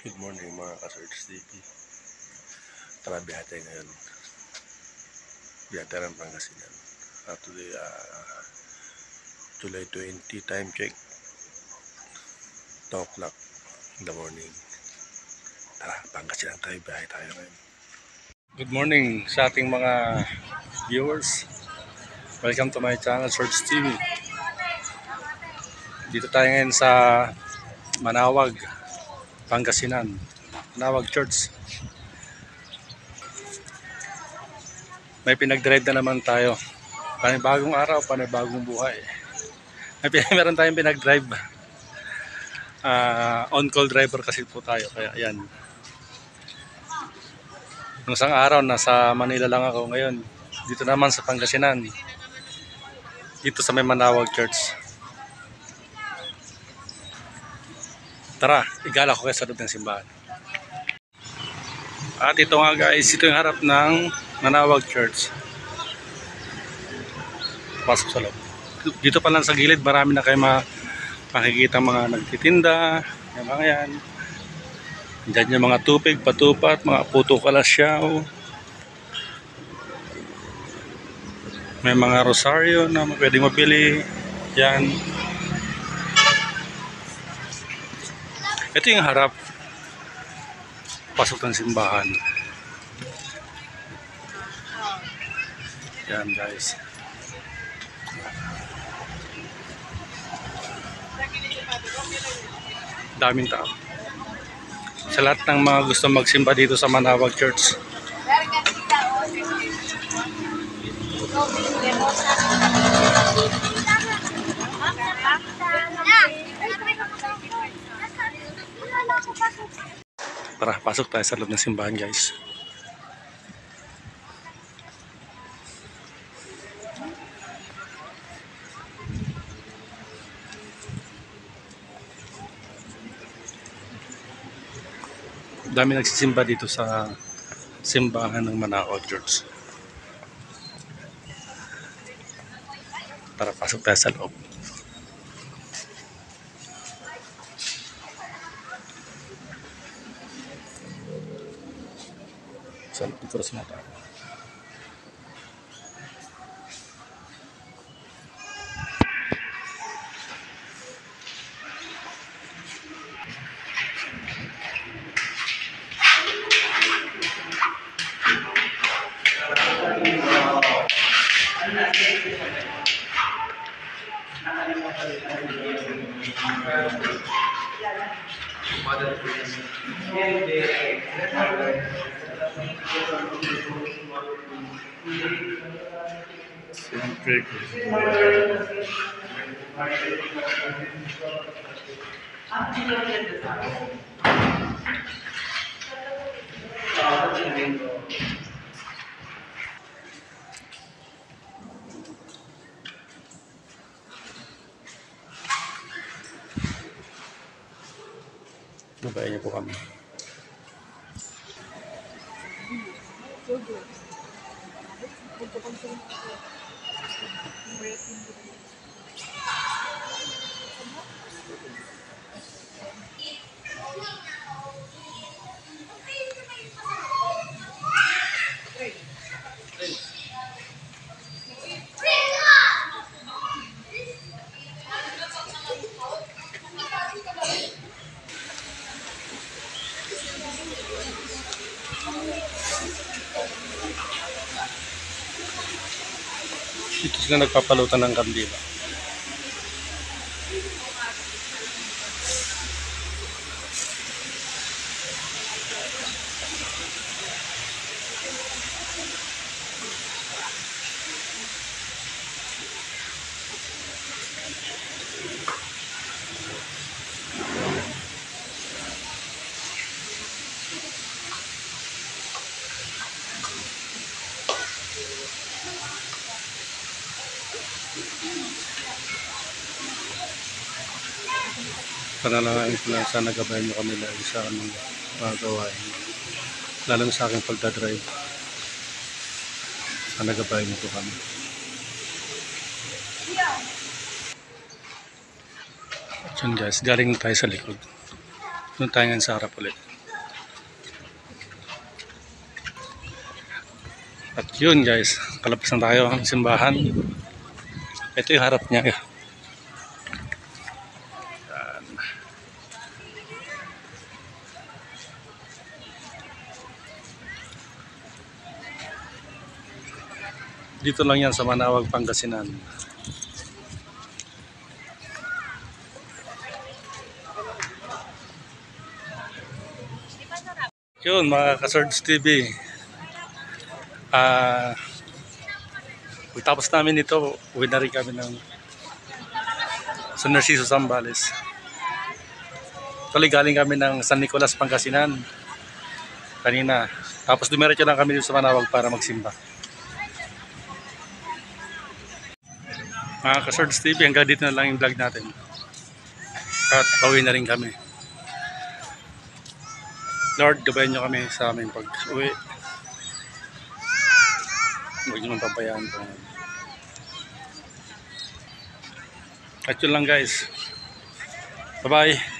Good morning mga ka-Search TV. Tara biyahe tayo ngayon. Biyahe tayo ng Pangasinan. Today, July 20, time check. 2 o'clock in the morning. Tara, Pangasinan tayo. Biyahe tayo ngayon. Good morning sa ating mga viewers. Welcome to my channel, Search TV. Dito tayo ngayon sa Manawag, Pangasinan. Manawag Church. May pinag-drive na naman tayo. Panibagong araw, panibagong buhay. Meron tayong pinag-drive. On-call driver kasi po tayo. Kaya yan. Nung isang araw, nasa Manila lang ako. Ngayon, dito naman sa Pangasinan. Dito sa may Manawag Church. Tara, igala ko kayo sa loob ng simbahan. At ito nga guys, ito yung harap ng Manawag Church. Pasok sa loob. Dito pa lang sa gilid, marami na kayo makikita mga nagtitinda, yung mga yan. Diyan yung mga tupig, patupat, mga puto kalasyaw. May mga rosaryo na pwedeng mabili. Yan. Ito yung harap. Pasok ng simbahan. Yan guys. Daming tao. Sa lahat ng mga gusto magsimba dito sa Manawag Church. Tara, pasok tayo sa loob ng simbahan guys. Dami nagsisimba dito sa simbahan ng Manawag Church. Tara, pasok tayo sa loob. Sa loob terus na tayo. Babae niyo po kami. Dito sila nagpapalutan ng kandila. Panalangin ko lang, sana gabayan nyo kami lagi sa aming mga gawain. Lalo sa aking pagdadrive. Sana gabayan nyo po kami. At yun guys, galing tayo sa likod. Doon tayo ngayon sa harap ulit. At yun guys, kalapos na tayo ng simbahan. Ito yung harap niya. Yan. Dito lang yan sa Manawag, Pangasinan. Yun mga ka-Swords TV. Pagtapos namin ito, uwi na rin kami ng San Narciso, Zambales. Actually galing kami ng San Nicolas, Pangasinan kanina. Tapos dumiretso lang kami dito sa Manawag para magsimba. Mga ka-Swords TV, hanggang dito na lang yung vlog natin. At pauwi na rin kami. Lord, gabayan nyo kami sa aming pag-uwi. Huwag nyo nang pabayaan po. At yun lang guys. Bye-bye.